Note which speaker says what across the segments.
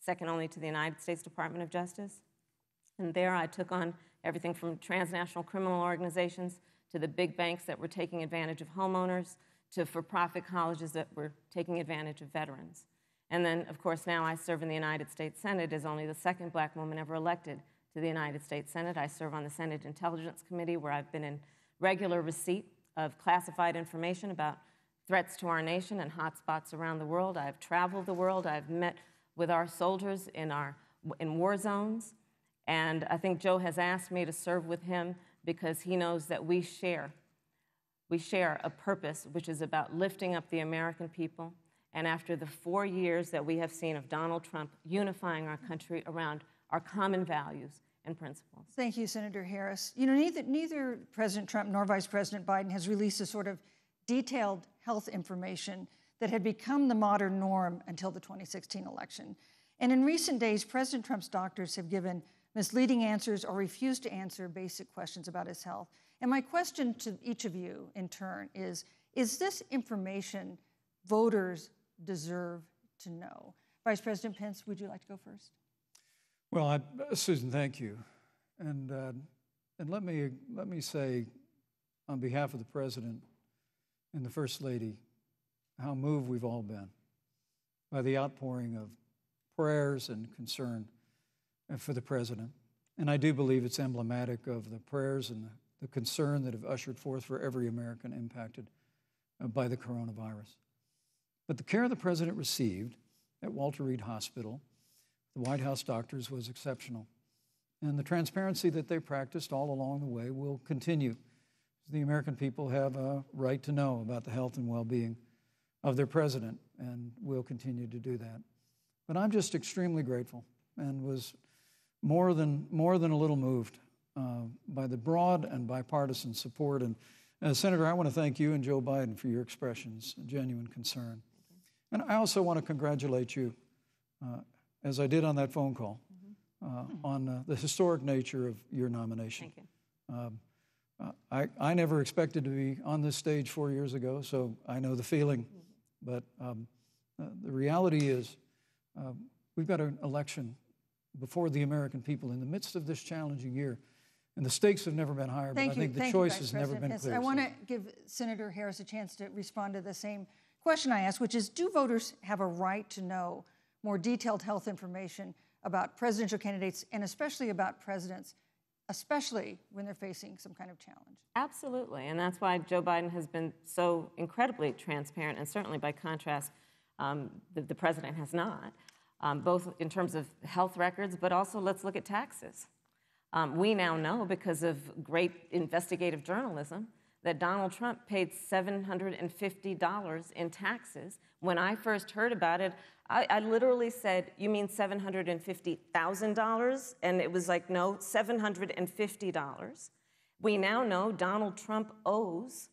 Speaker 1: second only to the United States Department of Justice. And there I took on everything from transnational criminal organizations to the big banks that were taking advantage of homeowners to for-profit colleges that were taking advantage of veterans. And then, of course, now I serve in the United States Senate as only the second black woman ever elected to the United States Senate. I serve on the Senate Intelligence Committee, where I've been in regular receipt of classified information about threats to our nation and hotspots around the world. I've traveled the world. I've met with our soldiers in war zones. And I think Joe has asked me to serve with him because he knows that we share a purpose which is about lifting up the American people. And after the 4 years that we have seen of Donald Trump unifying our country around our common values and principles.
Speaker 2: Thank you, Senator Harris. You know, neither President Trump nor Vice President Biden has released a sort of detailed health information that had become the modern norm until the 2016 election. And in recent days, President Trump's doctors have given misleading answers or refused to answer basic questions about his health. And my question to each of you in turn is this information voters deserve to know? Vice President Pence, would you like to go first?
Speaker 3: Well, Susan, thank you. And let me say, on behalf of the President and the First Lady, how moved we've all been by the outpouring of prayers and concern for the President. And I do believe it's emblematic of the prayers and the concern that have ushered forth for every American impacted by the coronavirus. But the care the President received at Walter Reed Hospital, the White House doctors, was exceptional. And the transparency that they practiced all along the way will continue. The American people have a right to know about the health and well-being of their President, and will continue to do that. But I'm just extremely grateful and was more than a little moved by the broad and bipartisan support. And Senator, I want to thank you and Joe Biden for your expressions of genuine concern. And I also want to congratulate you, as I did on that phone call, on the historic nature of your nomination.
Speaker 1: Thank you.
Speaker 3: I never expected to be on this stage 4 years ago, so I know the feeling. But the reality is we've got an election before the American people in the midst of this challenging year. And the stakes have never been higher, but I think the choice has never been clearer.
Speaker 2: I want to give Senator Harris a chance to respond to the same question I asked, which is, do voters have a right to know more detailed health information about presidential candidates and especially about presidents, especially when they're facing some kind of challenge?
Speaker 1: Absolutely, and that's why Joe Biden has been so incredibly transparent, and certainly by contrast, the president has not, both in terms of health records, but also let's look at taxes. We now know, because of great investigative journalism, that Donald Trump paid $750 in taxes. When I first heard about it, I literally said, "You mean $750,000? And it was like, no, $750. We now know Donald Trump owes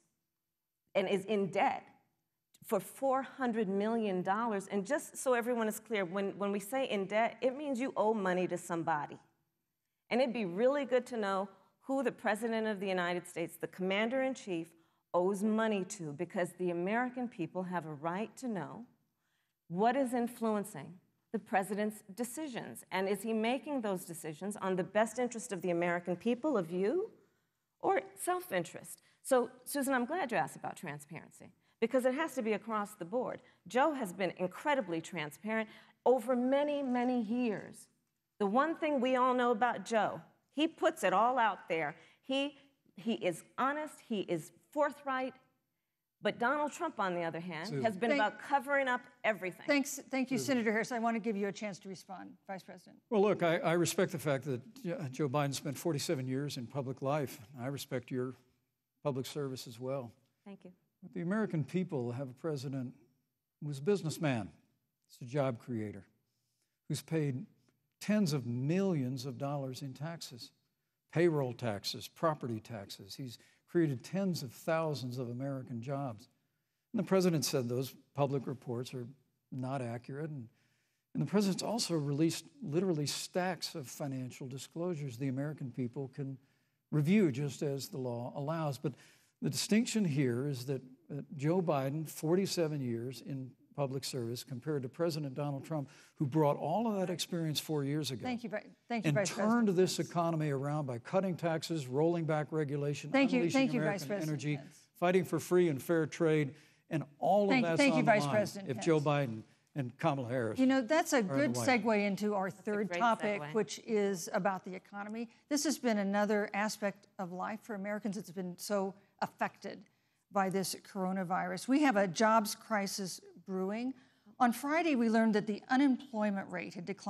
Speaker 1: and is in debt for $400 million. And just so everyone is clear, when we say in debt, it means you owe money to somebody. And it'd be really good to know who the President of the United States, the Commander-in-Chief, owes money to, because the American people have a right to know what is influencing the President's decisions. And is he making those decisions on the best interest of the American people, of you, or self-interest? So, Susan, I'm glad you asked about transparency, because it has to be across the board. Joe has been incredibly transparent over many, many years. The one thing we all know about Joe, he puts it all out there. He is honest, he is forthright. But Donald Trump, on the other hand, has been about covering up everything.
Speaker 2: Thank you, Senator Harris. I want to give you a chance to respond, Vice President.
Speaker 3: Well, look, I respect the fact that Joe Biden spent 47 years in public life. I respect your public service as well.
Speaker 1: Thank you.
Speaker 3: But the American people have a president who's a businessman, he's a job creator, who's paid tens of millions of dollars in taxes, payroll taxes, property taxes. He's created tens of thousands of American jobs. And the president said those public reports are not accurate. And the president's also released literally stacks of financial disclosures the American people can review just as the law allows. But the distinction here is that Joe Biden, 47 years in public service compared to President Donald Trump, who brought all of that experience 4 years ago.
Speaker 2: Thank you, Vice
Speaker 3: And
Speaker 2: President.
Speaker 3: turned this economy around by cutting taxes, rolling back regulation,
Speaker 2: Thank you,
Speaker 3: unleashing
Speaker 2: Vice
Speaker 3: American
Speaker 2: President
Speaker 3: energy,
Speaker 2: Pence.
Speaker 3: fighting for free and fair trade, and all of that's
Speaker 2: Thank
Speaker 3: on
Speaker 2: you,
Speaker 3: the
Speaker 2: Vice
Speaker 3: line
Speaker 2: President
Speaker 3: if Joe
Speaker 2: Pence.
Speaker 3: Biden and Kamala Harris.
Speaker 2: You know, that's a good
Speaker 3: White
Speaker 2: segue into our third
Speaker 1: great
Speaker 2: topic,
Speaker 1: segue.
Speaker 2: which is about the economy. This has been another aspect of life for Americans that's been so affected by this coronavirus. We have a jobs crisis brewing. On Friday, we learned that the unemployment rate had declined